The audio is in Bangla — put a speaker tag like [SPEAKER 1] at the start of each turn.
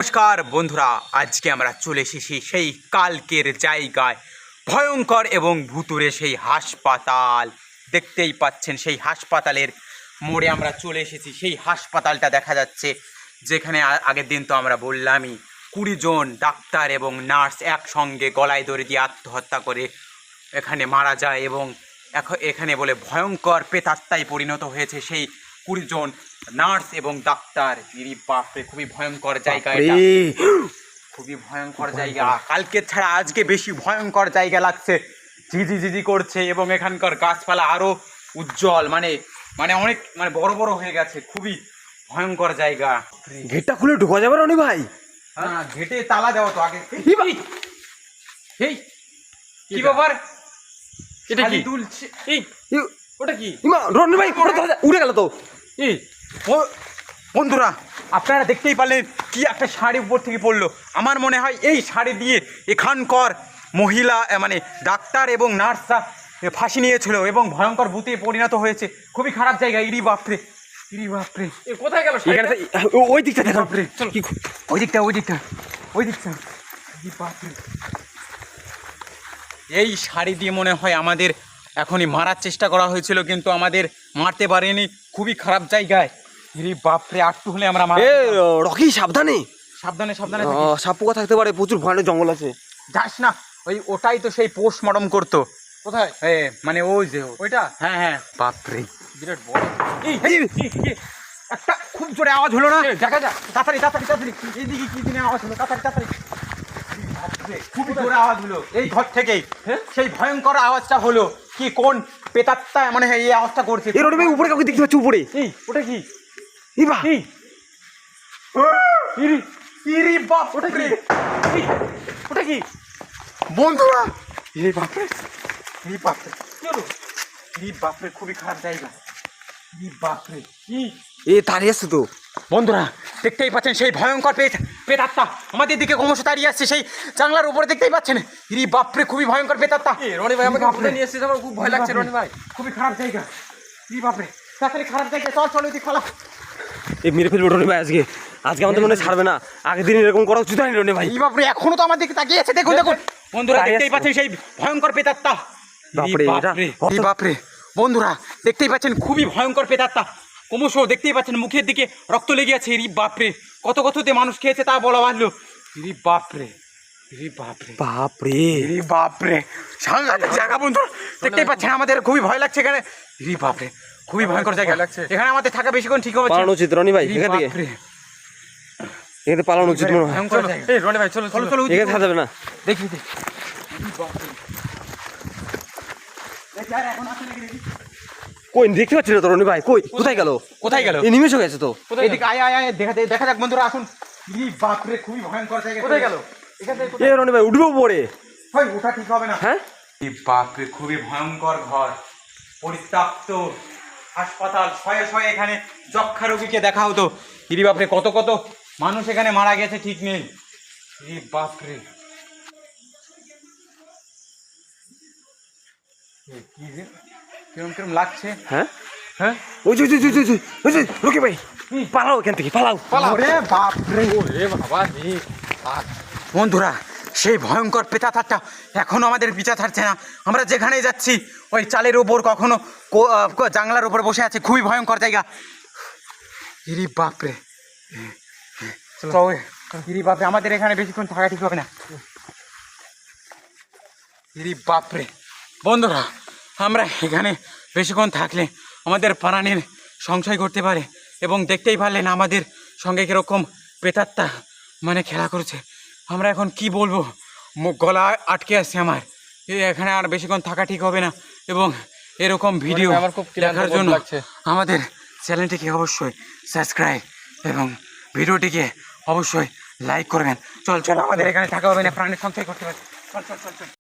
[SPEAKER 1] নমস্কার বন্ধুরা, আজকে আমরা চলে এসেছি সেই কালকের জায়গায়, ভয়ঙ্কর এবং ভুতুড়ে সেই হাসপাতাল। দেখতেই পাচ্ছেন সেই হাসপাতালের মোড়ে আমরা চলে এসেছি। সেই হাসপাতালটা দেখা যাচ্ছে যেখানে আগের দিন তো আমরা বললামই 20 জন ডাক্তার এবং নার্স একসঙ্গে গলায় দড়ি দিয়ে আত্মহত্যা করে এখানে মারা যায় এবং এখানে বলে ভয়ঙ্কর প্রেতাত্মায় পরিণত হয়েছে সেই 20 জন নার্স এবং ডাক্তার। বাপরে, খুবই ভয়ঙ্কর জায়গা এটা, খুবই ভয়ঙ্কর জায়গা। কালকে ছাড়া আজকে বেশি ভয়ঙ্কর জায়গা লাগছে, ঝিঝি ঝিঝি করছে এবং এখানকার গাছপালা আরো উজ্জ্বল, মানে অনেক বড় বড় হয়ে গেছে। খুবই ভয়ঙ্কর জায়গা।
[SPEAKER 2] গেটটা খুলে ঢোকা যাবে রনি ভাই?
[SPEAKER 1] হ্যাঁ, গেটে তালা দেওয়া তো আগে। এই কি ব্যাপার? এটা কি দুলছে? ওটা কি
[SPEAKER 2] রনি ভাই? উড়ে গেল তো।
[SPEAKER 1] বন্ধুরা, আপনারা দেখতেই পারলেন কি একটা শাড়ি উপর থেকে পড়লো। আমার মনে হয় এই শাড়ি দিয়ে এখানকার মহিলা ডাক্তার এবং নার্সরা ফাঁসি নিয়েছিল এবং ভয়ঙ্কর ভূতে পরিণত হয়েছে। খুবই খারাপ জায়গা। ইরি বাপরে, ইরি বাপরে,
[SPEAKER 2] কোথায় গেল? ওই দিকটা দেখা।
[SPEAKER 1] ওই দিকটা ইরি বাপরে। এই শাড়ি দিয়ে মনে হয় আমাদের এখনই মারার চেষ্টা করা হয়েছিল, কিন্তু আমাদের মারতে পারেনি। খুবই খারাপ জায়গায়। ইরি বাপরে, আটটু হলে আমরা
[SPEAKER 2] রকি সাবধানে
[SPEAKER 1] সাবধানে সাবধানে।
[SPEAKER 2] সাপ পোকা থাকতে পারে, প্রচুর ভয়ানক জঙ্গল আছে।
[SPEAKER 1] যাস না, ওটাই তো সেই পোস্টমর্টম করতো।
[SPEAKER 2] কোথায়?
[SPEAKER 1] ওই যে
[SPEAKER 2] ওইটা।
[SPEAKER 1] হ্যাঁ বাপরে,
[SPEAKER 2] বিরাট বড়।
[SPEAKER 1] একটা খুব জোরে আওয়াজ হলো না?
[SPEAKER 2] দেখা যা,
[SPEAKER 1] তাড়াতাড়ি এইদিকে কি দিনে আওয়াজ হলো? তাড়াতাড়ি খুব জোরে আওয়াজ হলো এই ঘর থেকেই। সেই ভয়ঙ্কর আওয়াজটা হলো কি? কোন পেতাত্তা মনে হয় এই আওয়াজটা করছে?
[SPEAKER 2] রনি ভাই উপরে কাউকে দেখতে পাচ্ছি, উপরে।
[SPEAKER 1] ওটা কি? ইরি বাপ, ওটা কি বন্ধুরা? ইরি বাপরে, ইরি বাপরে, ইরি বাপরে, খুবই খারাপ জায়গা। ইরি বাপরে,
[SPEAKER 2] দাঁড়িয়ে আসছে তো।
[SPEAKER 1] বন্ধুরা দেখতেই পাচ্ছেন সেই ভয়ঙ্কর পেতাত্তা আমাদের দিকে ক্রমশ দাঁড়িয়ে আসছে সেই জানলার উপরে। দেখতেই পাচ্ছেন, ইরি বাপরে, খুবই ভয়ঙ্কর পেতাত্তা।
[SPEAKER 2] রনি ভাই আমাকে উপরে নিয়ে এসেছে, আমার খুব ভয় লাগছে রনি ভাই।
[SPEAKER 1] খুবই খারাপ জায়গা। ইরি বাপরে, তাড়াতাড়ি খারাপ জায়গা, চল ওই দিক খোলা।
[SPEAKER 2] মেরে ফেলবো রনি ভাই আজকে আমাদের মনে ছাড়বে না। আগের দিন এরকম করা উচিত হয়নি রনি ভাই।
[SPEAKER 1] ইরি বাপরে, এখনো তো আমার দিকে তাকিয়ে আছে। দেখুন বন্ধুরা, দেখতেই পাচ্ছেন সেই ভয়ঙ্কর পেতাত্তা। ইরি বাপরে বন্ধুরা, দেখতেই পাচ্ছেন খুবই ভয়ঙ্কর পেতাত্তা। ক্রমশ দেখতেই পাচ্ছেন মুখের দিকে রক্ত লেগে আছে। ইরি বাপরে, কততে মানুষ খেয়েছে তা বলা ভালো। ইরি বাপরে, সাংঘাতিক জায়গা বন্ধুরা। দেখতেই পাচ্ছেন আমাদের খুবই ভয় লাগছে এখানে। ইরি বাপরে, খুবই ভয়ঙ্কর জায়গা লাগছে। এখানে আমাদের থাকা বেশিক্ষণ ঠিক হবে?
[SPEAKER 2] পালানো উচিত রনি ভাই, এখান থেকে পালানো উচিত মনে হয়।
[SPEAKER 1] রনি ভাই চলো,
[SPEAKER 2] এখানে থাকা যাবে না।
[SPEAKER 1] দেখি
[SPEAKER 2] কই দেখতে পাচ্ছি না তো রনি ভাই। কোথায় গেল? এই নিমেষ হয়ে গেছে তো।
[SPEAKER 1] এদিকে আয় দেখা যাক বন্ধুরা, আসুন। ইরি বাপরে, খুবই ভয়ঙ্কর জায়গা।
[SPEAKER 2] কোথায় গেল? রনি ভাই উঠবো পরে।
[SPEAKER 1] ওটা ঠিক হবে না।
[SPEAKER 2] হ্যাঁ
[SPEAKER 1] বাপরে, খুবই ভয়ঙ্কর ঘর, পরিত্যক্ত হাসপাতাল। শয়ে এখানে যক্ষা রোগীকে দেখা হতো। ইরি বাপরে, কত মানুষ এখানে মারা গেছে ঠিক নেই। ইরি বাপরে, কিরম লাগছে।
[SPEAKER 2] হ্যাঁ ওই রকি ভাই, পালাও এখান থেকে, পালাও।
[SPEAKER 1] বাপরে, বন্ধুরা, সেই ভয়ঙ্কর পেতাত্তা এখনো আমাদের পিছা ছাড়ছে না। আমরা যেখানেই যাচ্ছি ওই চালের ওপর, কখনো জানলার উপর বসে আছে। খুবই ভয়ঙ্কর জায়গা। ইরি বাপরে, আমাদের এখানে বেশিক্ষণ থাকা ঠিক হবে না। ইরি বাপরে বন্ধুরা, আমরা এখানে বেশিক্ষণ থাকলে আমাদের প্রাণের সংশয় করতে পারে। এবং দেখতেই পারলেন আমাদের সঙ্গে কীরকম প্রেতাত্মা খেলা করছে। আমরা এখন কি বলবো, গলা আটকে আসছে আমার। এখানে আর বেশিক্ষণ থাকা ঠিক হবে না। এবং এরকম ভিডিও দেখার জন্য আমাদের চ্যানেলটিকে অবশ্যই সাবস্ক্রাইব এবং ভিডিওটিকে অবশ্যই লাইক করবেন। চল আমাদের এখানে থাকা হবে না, প্রাণের সংশয় করতে পারে। চল।